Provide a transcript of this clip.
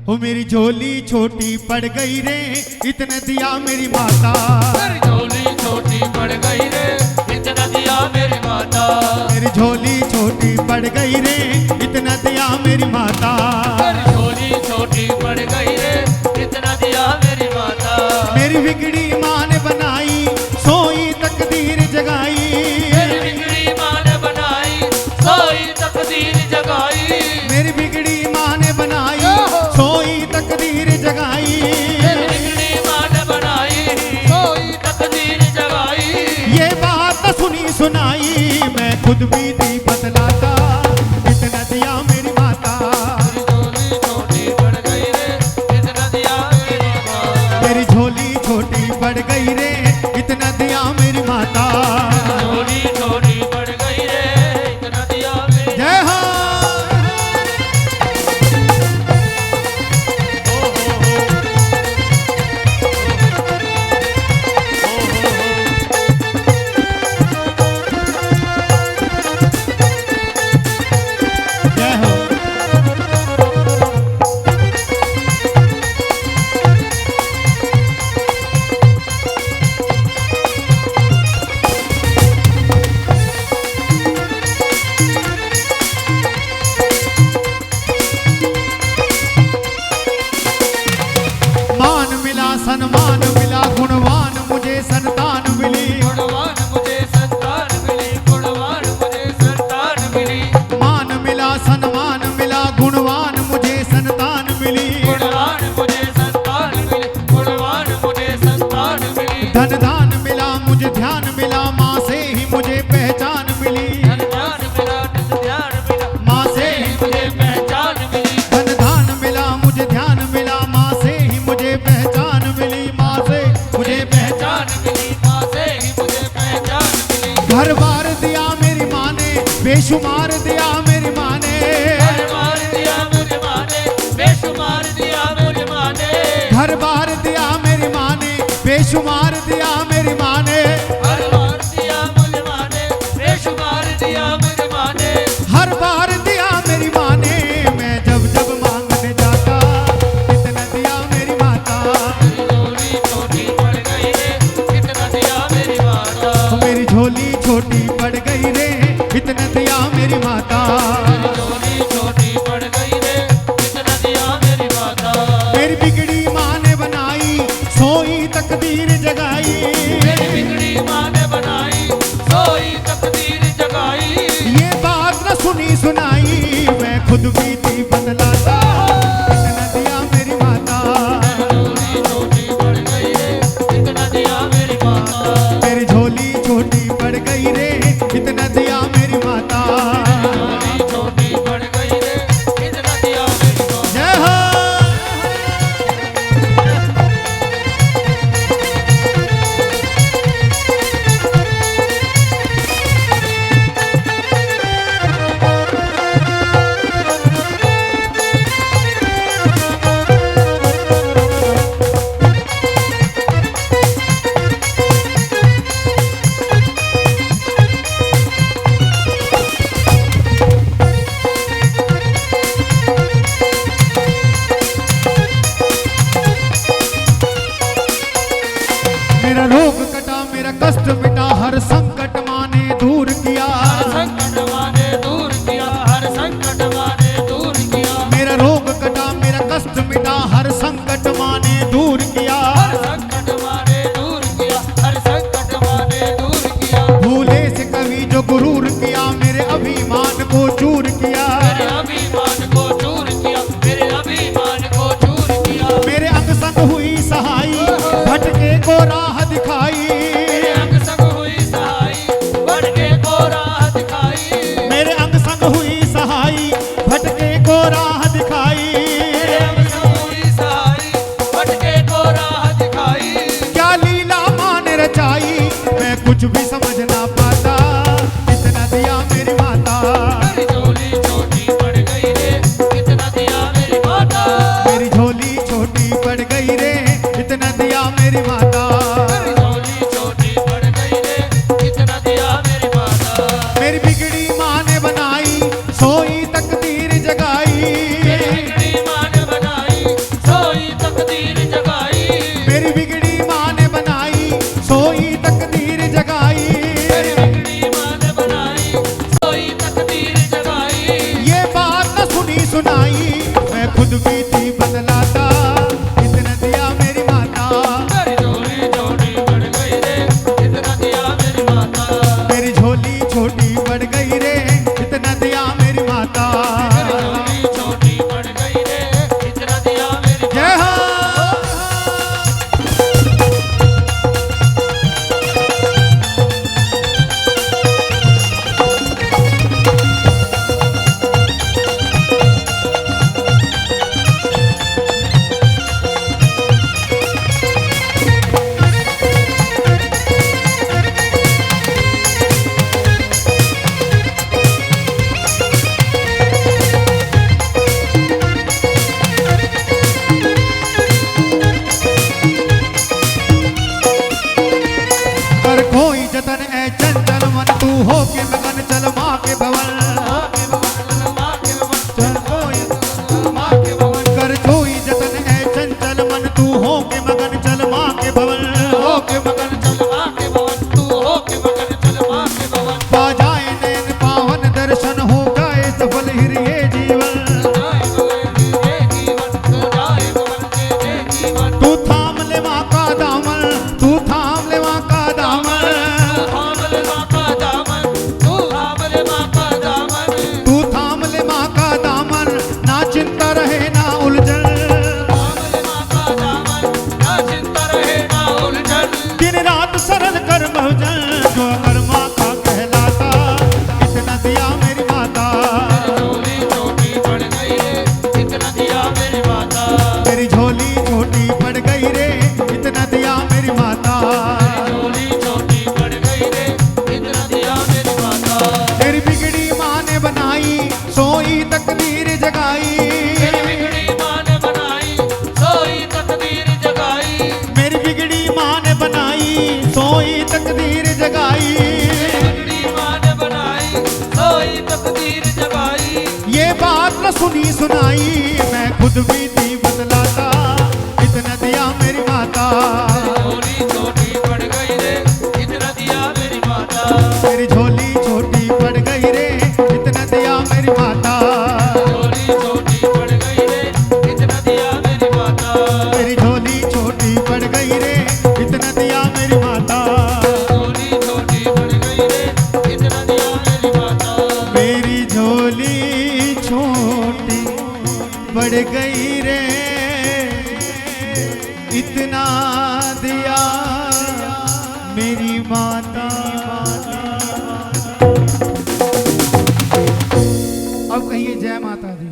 हो मेरी झोली छोटी पड़ गई रे, इतना दिया मेरी माता। मेरी झोली छोटी पड़ गई रे, इतना दिया मेरी माता। मेरी झोली छोटी पड़ गई रे, इतना दिया मेरी माता। मेरी झोली छोटी पड़ गई रे, इतना दिया मेरी माता। मेरी बिगड़ी माँ ने बनाई, सोई तकदीर जगाई। मेरी बिगड़ी माँ ने बनाई, सोई तकदीर जगाई। मेरी बिगड़ी माँ ने बनाई, सोई तकदीर जगाई। मेरी बिगड़ी माँ ने बनाई, सोई तकदीर जगाई। ये बात न सुनी सुनाई, मैं खुद भी थी बतलाता, इतना दिया मेरी माता। मेरी झोली छोटी पड़ गई रे, इतना दिया मेरी माता। मेरी झोली छोटी पड़ गई रे, इतना दिया मेरी माता। झोली छोटी पड़ गई रे, इतना दिया मेरी। जय हो। जय हो। मान मिला, सन्मान मिला, गुणवान मुझे संतान मिली। गुणवान मुझे संतान मिली, गुणवान मुझे संतान मिली। मान मिला, सन्मान मिला, गुणवान मुझे संतान मिली। गुणवान मुझे संतान मिली, गुणवान मुझे संतान मिली। धन दान मिला, मुझे ध्यान मिला, माँ से ही मुझे पहचान मिली। धन ध्यान मिला, नित ध्यान मिला, माँ से ही मुझे पहचान मिली। धन दान मिला, मुझे ध्यान मिला, माँ से ही मुझे पहचान मिली। माँ से मुझे पहचान। पहचान मिली, माँ से ही मुझे पहचान मिली। घर बार दिया मेरी माँ ने, बेशुमार दिया मेरी माँ ने। घर बार दिया मेरी माँ ने, बेशुमार दिया मेरी माँ ने। घर बार दिया मेरी माँ ने, बेशुमार दिया मेरी माँ ने। हर बार दिया मुझे माँ ने, बेशुमार दिया मेरी माँ ने। हर बार दिया मेरी माँ ने, मैं जब जब मांगने जाता, इतना दिया मेरी माता। मेरी झोली छोटी पड़ गई रे, इतना दिया मेरी माता। मेरी झोली छोटी पड़ गई रे, इतना दिया मेरी माता। मेरी झोली छोटी पड़ गई रे, इतना दिया मेरी माता। मेरी बिगड़ी माँ ने बनाई, सोई तकदीर जगाई। मेरी बिगड़ी माँ ने बनाई, सोई तकदीर जगाई। ये बात न सुनी सुनाई, मैं खुद भी थी बदलाता, इतना दिया मेरी माता। मेरी झोली छोटी पड़ गई रे, इतना दिया मेरी माता। मेरी झोली छोटी पड़ गई रे, इतना दिया मेरी माता। झोली छोटी पड़ गई रे, इतना दिया मेरी माता। जय हो। मेरा रोग कटा, मेरा कष्ट मिटा, हर संकट माँ ने दूर किया। हर संकट माँ ने दूर किया, हर संकट माँ ने दूर किया। मेरा रोग कटा, मेरा कष्ट मिटा, हर संकट माँ ने दूर किया। हर संकट माँ ने दूर किया, हर संकट माँ ने दूर किया। भूले से कभी जो गुरूर किया, मेरे अभिमान को चूर किया। मेरे अभिमान को चूर किया, मेरे अभिमान को चूर किया। मेरे अंग संग हुई सहाई, भटके को राह दिखाई। मेरे अंग संग हुई सहाई, भटके को राह दिखाई। मेरे अंग संग हुई सहाई, भटके को राह दिखाई। मेरे अंग संग हुई सहाई, भटके को राह दिखाई। क्या लीला माँ ने रचाई, मैं कुछ भी समझ ना पाता, इतना दिया मेरी माता। मेरी झोली छोटी पड़ गई रे, इतना दिया मेरी माता। मेरी झोली छोटी पड़ गई रे, इतना दिया मेरी माता। मेरी झोली छोटी पड़ गई रे, इतना दिया मेरी माता। मेरी बिगड़ी माँ ने बनाई, सोई तकदीर जगाई। मेरी बिगड़ी माँ ने बनाई, सुनी सुनाई मैं खुद बीती बतलाता इतना दिया मेरी माता झोली छोटी पड़ गई रे इतना दिया मेरी माता मेरी झोली छोटी पड़ गई रे इतना दिया मेरी माता झोली छोटी पड़ गई रे इतना दिया मेरी माता मेरी झोली छोटी पड़ गई रे इतना दिया मेरी माता झोली छोटी पड़ गई रे इतना दिया मेरी माता मेरी झोली छोटी पड़ गई रे इतना दिया मेरी माता। अब कहिए जय माता दी।